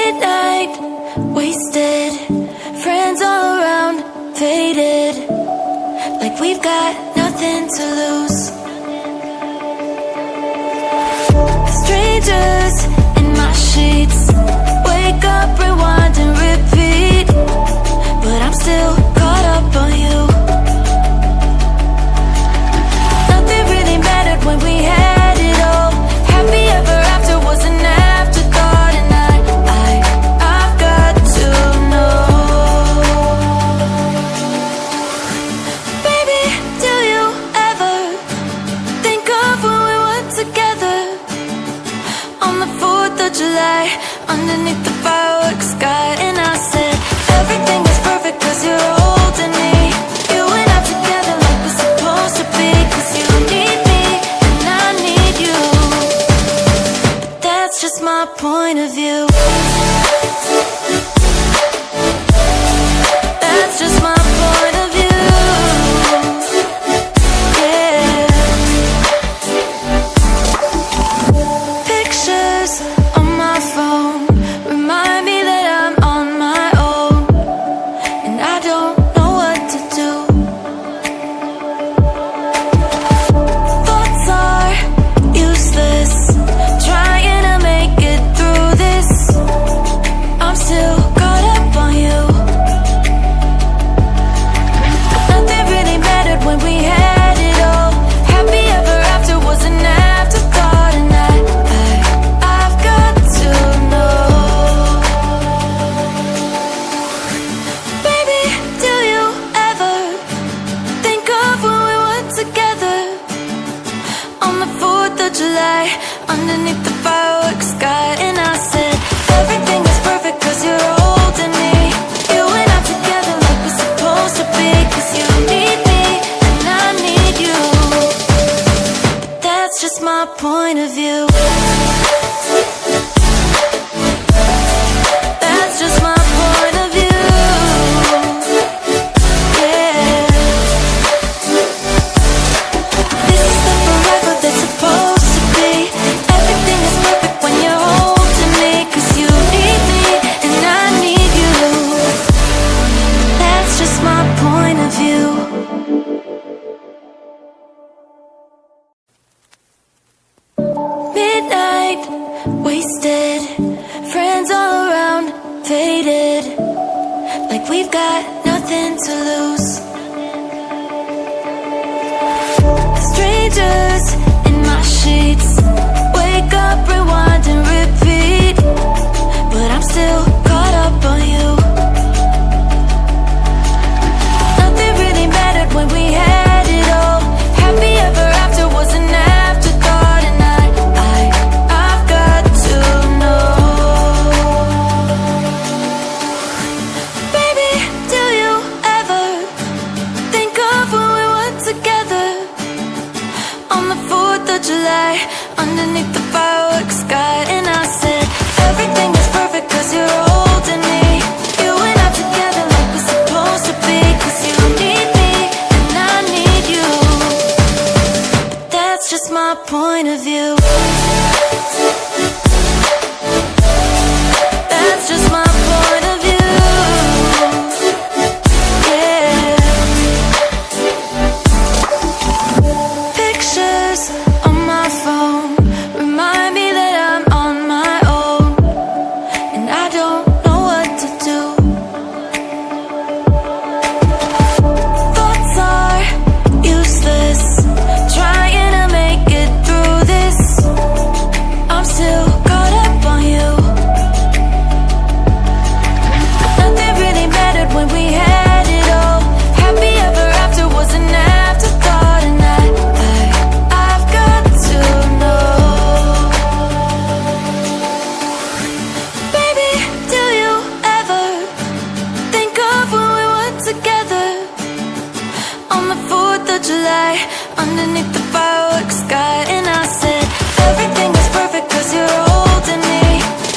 Midnight, wasted, friends all around, faded, like we've got nothing to lose. Strangers in my sheets, wake up, rewind and repeat, but I'm still caught up on you. Nothing really mattered when we had it all. Happy ever after was an afterthought, and I've got to know. Baby, do you ever think of when we were together on the 4th of July, underneath the fireworks sky? And I said, everything is perfect cause you're holding me. You and I together like we're supposed to be, cause you need me and I need you. But that's just my point of view. That's just my point of view. Yeah. Pictures on my phone remind me that I'm on my own, and I don't know what to do. Thoughts are useless, trying to make it through this. I'm still caught up on you. Nothing really mattered when we had it all. Happy ever after was an afterthought, and I've got to know. Baby, do you ever think of when we were together on the 4th of July, underneath the fireworks sky? And I said, everything is perfect cause you're holding me. You and I together like we're supposed to be, cause you need me and I need you. But that's just my point of view. That's just my point of view. Yeah. This is the forever that's supposed to be. Everything is perfect when you're holding me, cause you need me and I need you. That's just my point of view. Midnight, wasted, friends all around, faded, like we've got nothing to lose. Strangers in my sheets, wake up, rewind and repeat, but I'm still caught up on you. Nothing really mattered when we had it all. Happy ever after was an afterthought, and I've got to know. Baby, do you ever think of when we were together on the 4th of July, underneath the fireworks sky? And I said, everything is perfect cause you're holding me. You and I together like we're supposed to be, cause you need me and I need you. But that's just my point of view. That's just my point of view. Yeah. Pictures on my phone remind me that I'm on my own, and I don't know what to do. Thoughts are useless, trying to make it through this. I'm still caught up on you. Nothing really mattered when we had it all. Happy ever after was an afterthought, and I've got to know. Baby, do you ever think of when we were together on the 4th of July, underneath the fireworks sky? And I said, everything is perfect cause you're holding me.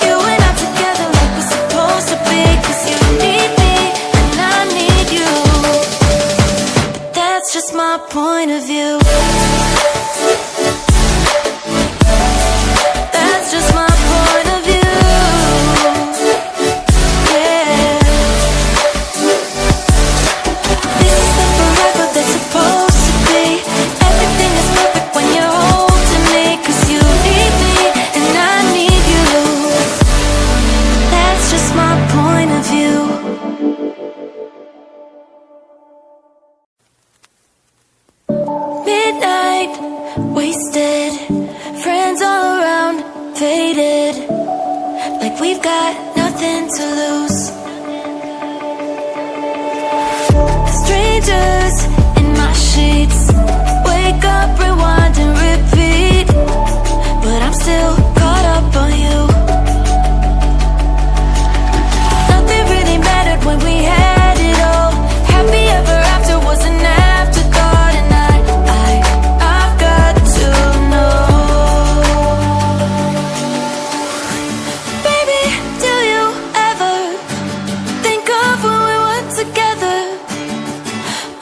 You and I together like we're supposed to be, cause you need me and I need you. But that's just my point of view. That's just my point of view. like we've got nothing to lose. Strangers in my sheets, wake up, rewind and repeat, but I'm still caught up on you. Nothing really mattered when we had it all. Happy ever after was an afterthought, and I've got to know. Baby, do you ever think of when we were together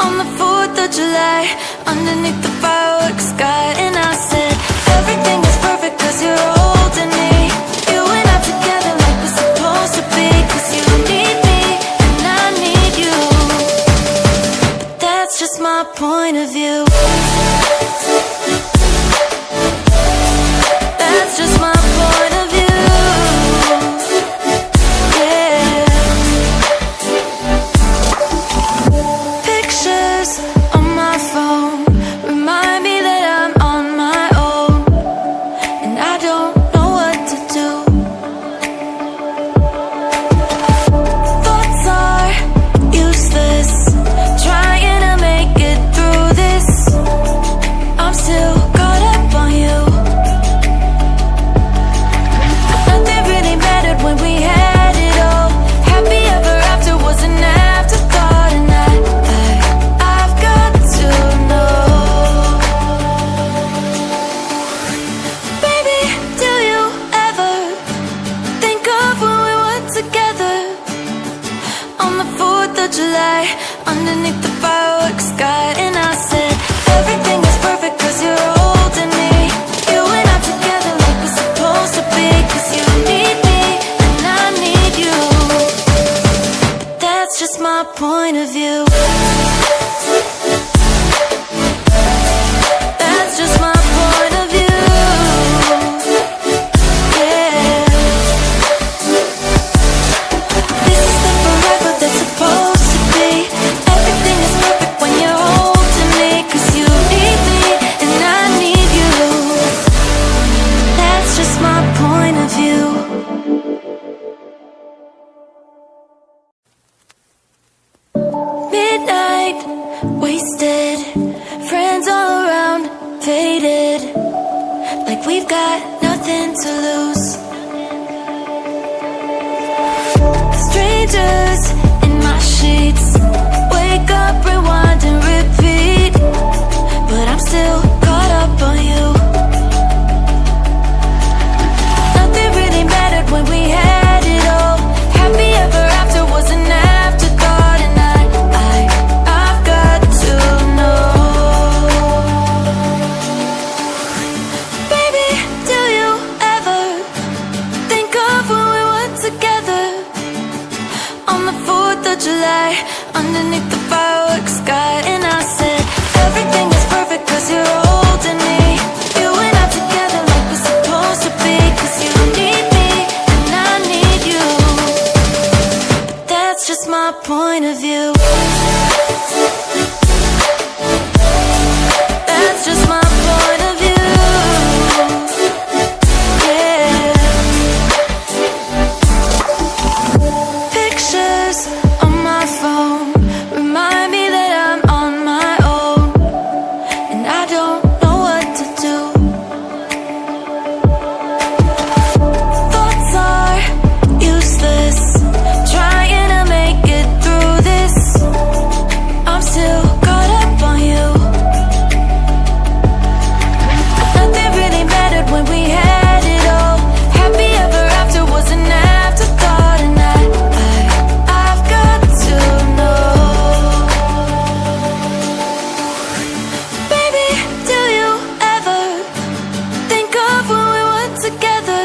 on the 4th of July, underneath the fireworks sky? And I said, everything is perfect cause you're holding me. You and I together like we're supposed to be, cause you need me and I need you. But that's just my point of view. That's just my point of view. Yeah. Pictures on my phone remind me that I'm on my own, and I don't know what to do. Thoughts are useless, trying to make it through this. I'm still caught up on you. Nothing really mattered when we had it all. Happy ever after was an afterthought, and I've got to know. Baby, do you ever think of when we were together on the 4th of July, underneath the fireworks sky? And I said, everything is perfect cause you're holding me. You and I together like we're supposed to be, cause you need me and I need you. But that's just my point of view. That's just my point of view. Yeah. This is the forever that's supposed to be. Everything is perfect when you're holding me, cause you need me and I need you. That's just my point of view. Midnight, wasted, friends all around, faded, like we've got nothing to lose. Strangers in my sheets, wake up, rewind and repeat, but I'm still caught up on you. Nothing really mattered when we had it all. Happy ever after was an afterthought, and I've got to know. Baby, do you ever think of when we were together on the 4th of July, underneath the fireworks sky? And I said, everything is perfect cause you're holding me. You and I together like we're supposed to be, cause you need me and I need you. But that's just my point of view. That's just my point of view. Yeah. Pictures on my phone remind me that I'm on my own, and I don't know what to do. Thoughts are useless, trying to make it through this. I'm still caught up on you. Nothing really mattered when we had it all. Happy ever after was an afterthought, and I've got to know. Baby, do you ever think of when we were together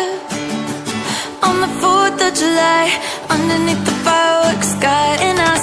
on the 4th of July, underneath the fireworks sky? And I